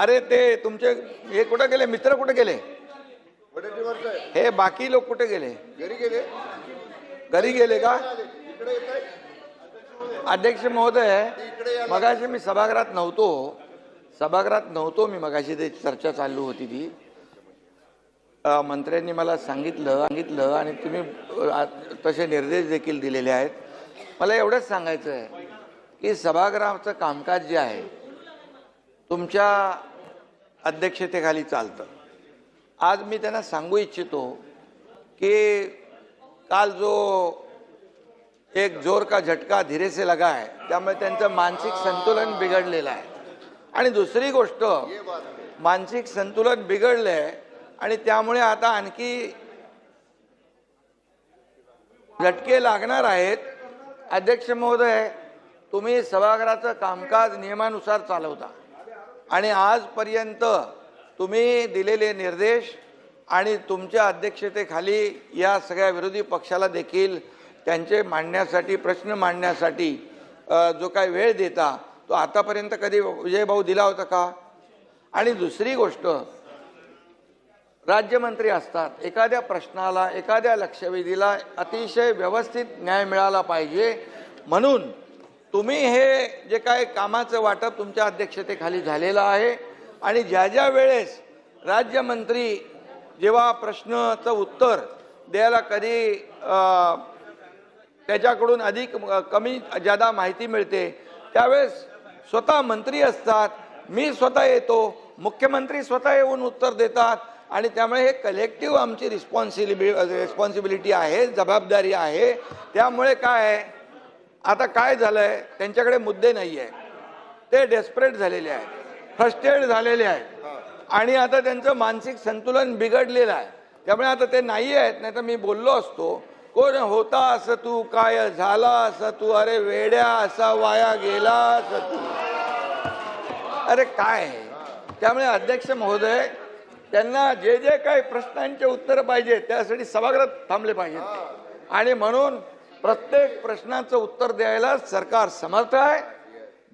अरे ते तुमचे हे कुठे गेले, मित्र कुठे गेले, हे बाकी लोक कुठे गेले? घरी गेले का? अध्यक्ष महोदय, मगाशी मी सभागृहात नव्हतो मी मगाशी ते चर्चा चालू होती ती. मंत्र्यांनी मला सांगितलं आणि तुम्ही तसे निर्देश देखील दिलेले आहेत. मला एवढंच सांगायचं आहे की सभागृहाचं कामकाज जे आहे तुमच्या अध्यक्षतेखाली चालतं. आज मी त्यांना सांगू इच्छितो की काल जो एक जोर का झटका धीरे से लगा है, त्यामुळे त्यांचं मानसिक संतुलन बिघडलेलं आहे. आणि दुसरी गोष्ट, मानसिक संतुलन बिघडलंय आणि त्यामुळे आता आणखी झटके लागणार आहेत. अध्यक्ष महोदय, तुम्ही सभागृहाचं कामकाज नियमानुसार चालवता आणि आजपर्यंत तुम्ही दिलेले निर्देश आणि तुमच्या अध्यक्षतेखाली या सगळ्या विरोधी पक्षाला देखील त्यांचे मांडण्यासाठी, प्रश्न मांडण्यासाठी जो काही वेळ देता तो आतापर्यंत कधी विजय भाऊ दिला होता का? आणि दुसरी गोष्ट, राज्यमंत्री असतात, एखाद्या प्रश्नाला, एखाद्या लक्षवेधीला अतिशय व्यवस्थित न्याय मिळाला पाहिजे. म्हणून तुम्ही हे जे काय कामाचं वाटप तुमच्या अध्यक्षतेखाली झालेलं आहे आणि ज्या ज्या वेळेस राज्यमंत्री जेव्हा प्रश्नाचं उत्तर द्यायला कधी त्याच्याकडून अधिक कमी जादा माहिती मिळते त्यावेळेस स्वतः मंत्री असतात, मी स्वतः येतो, मुख्यमंत्री स्वतः येऊन उत्तर देतात आणि त्यामुळे हे कलेक्टिव्ह आमची रिस्पॉन्सिबिलिटी आहे, जबाबदारी आहे. त्यामुळे काय आहे, आता काय झालंय, त्यांच्याकडे मुद्दे नाही आहे, ते डेस्परेट झालेले आहेत, फ्रस्ट्रेट झालेले आहेत आणि आता त्यांचं मानसिक संतुलन बिघडलेलं आहे. त्यामुळे आता ते नाही आहेत. नाही तर मी बोललो असतो, कोण होता असं तू, काय झाला असं तू, अरे वेड्या असा वाया गेला असं तू, अरे काय. त्यामुळे अध्यक्ष महोदय, त्यांना जे जे काही प्रश्नांचे उत्तर पाहिजे त्यासाठी सभागृहात थांबले पाहिजेत आणि म्हणून प्रत्येक प्रश्नाचं उत्तर द्यायला सरकार समर्थ आहे.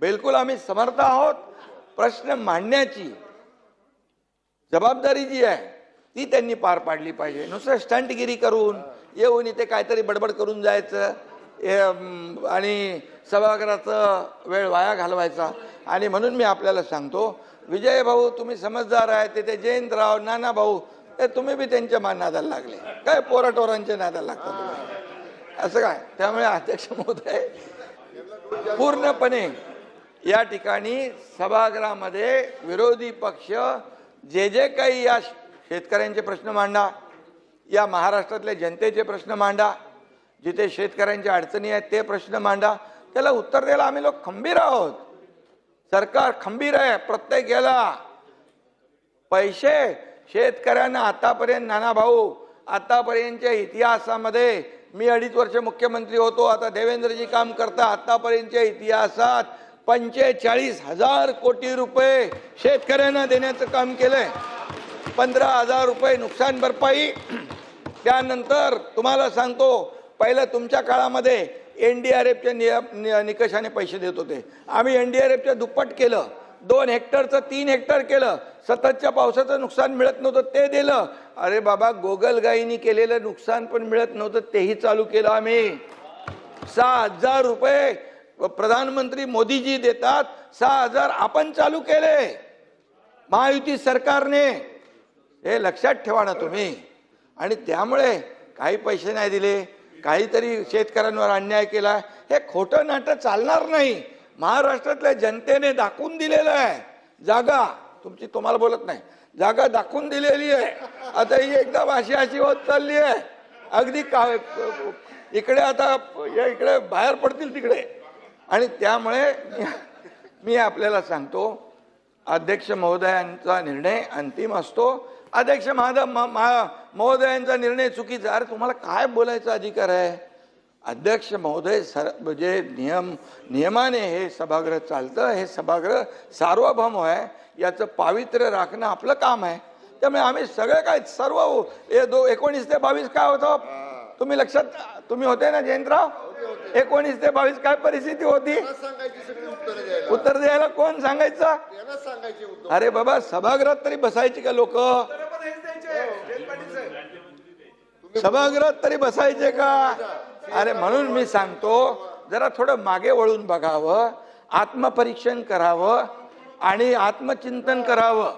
बिलकुल आम्ही समर्थ आहोत. प्रश्न मांडण्याची जबाबदारी जी आहे ती त्यांनी पार पाडली पाहिजे. नुसतं स्टंटगिरी करून येऊन इथे काहीतरी बडबड करून जायचं आणि सभागृहाचा वेळ वाया घालवायचा. आणि म्हणून मी आपल्याला सांगतो, विजय भाऊ तुम्ही समजदार आहे, ते जयंतराव, नाना भाऊ, ते तुम्ही बी त्यांच्या नादाला लागले, काय पोराटोरांच्या नादाला लागतात असं काय. त्यामुळे अध्यक्ष महोदय, पूर्णपणे या ठिकाणी सभागृहामध्ये विरोधी पक्ष जे जे काही या शेतकऱ्यांचे प्रश्न मांडा, या महाराष्ट्रातल्या जनतेचे प्रश्न मांडा, जिथे शेतकऱ्यांच्या अडचणी आहेत ते प्रश्न मांडा, त्याला उत्तर द्यायला आम्ही लोक खंबीर आहोत. सरकार खंबीर आहे. प्रत्येक याला पैसे शेतकऱ्यांना आतापर्यंत, नाना भाऊ, आतापर्यंतच्या इतिहासामध्ये, मी 2.5 वर्ष मुख्यमंत्री होतो, आता देवेंद्रजी काम करता, आतापर्यंतच्या इतिहासात 45,000 कोटी रुपये शेतकऱ्यांना देण्याचं काम केलंय. 15,000 रुपये नुकसान भरपाई. त्यानंतर तुम्हाला सांगतो, पहिलं तुमच्या काळामध्ये NDRFच्या निकषाने पैसे देत होते, आम्ही NDRFच्या दुप्पट केलं, 2 हेक्टरचं 3 हेक्टर केलं. सततच्या पावसाचं नुकसान मिळत नव्हतं ते दिलं. अरे बाबा, गोगलगाईनी केलेलं नुकसान पण मिळत नव्हतं तेही चालू केलं आम्ही. 6,000 रुपये प्रधानमंत्री मोदीजी देतात, 6,000 आपण चालू केले महायुती सरकारने. हे लक्षात ठेवा ना तुम्ही. आणि त्यामुळे काही पैसे नाही दिले, काहीतरी शेतकऱ्यांवर अन्याय केला, हे खोटं नाटक चालणार नाही. महाराष्ट्रातल्या जनतेने दाखवून दिलेलं आहे. जागा तुमची, तुम्हाला बोलत नाही, जागा दाखवून दिलेली आहे. आता ही एकदम अशी होत चालली आहे, अगदी इकडे आता इकडे बाहेर पडतील तिकडे. आणि त्यामुळे मी आपल्याला सांगतो, अध्यक्ष महोदयांचा निर्णय अंतिम असतो. अध्यक्ष महोदयांचा निर्णय चुकीचा, अरे तुम्हाला काय बोलायचा अधिकार आहे? अध्यक्ष महोदय, जे नियमाने हे सभागृह चालतं, हे सभागृह सार्वभौम आहे, याचं पावित्र्य राखणं आपलं काम आहे. त्यामुळे आम्ही सगळे काय, सर्व 19 ते 22 काय होतं तुम्ही लक्षात, तुम्ही होते ना जयंतराव, 19 ते 22 काय परिस्थिती होती उत्तर द्यायला कोण सांगायचं? त्यांनाच सांगायचे उद्धव. अरे बाबा, सभागृहात तरी बसायची का लोक? सभागृहात तरी बसायचे का? अरे म्हणून मी सांगतो, जरा थोडं मागे वळून बघावं, आत्मपरीक्षण करावं आणि आत्मचिंतन करावं.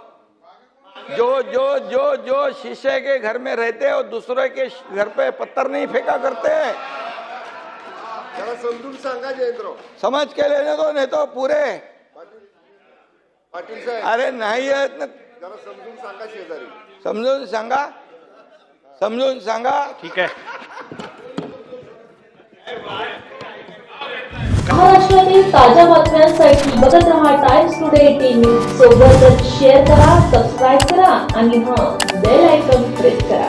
जो जो जो जो शीशे के घर में रहते और दूसरे के घर पे पत्थर नहीं फेंका करते. त्याला समजून सांगा जयंतराव. समझ के लेने दो, नहीं तो पूरे. पाटील साहेब, अरे नाही आहेत ना, जरा समजून सांगा शेजारी. समजून सांगा, समजून सांगा. ठीक आहे. महाराष्ट्रातील ताज्या बातम्यांसाठी बघत रहा टाइम्स टुडे 18 न्यूज. सोबतच शेअर करा, सबस्क्राईब करा आणि बेल आयकॉन प्रेस करा.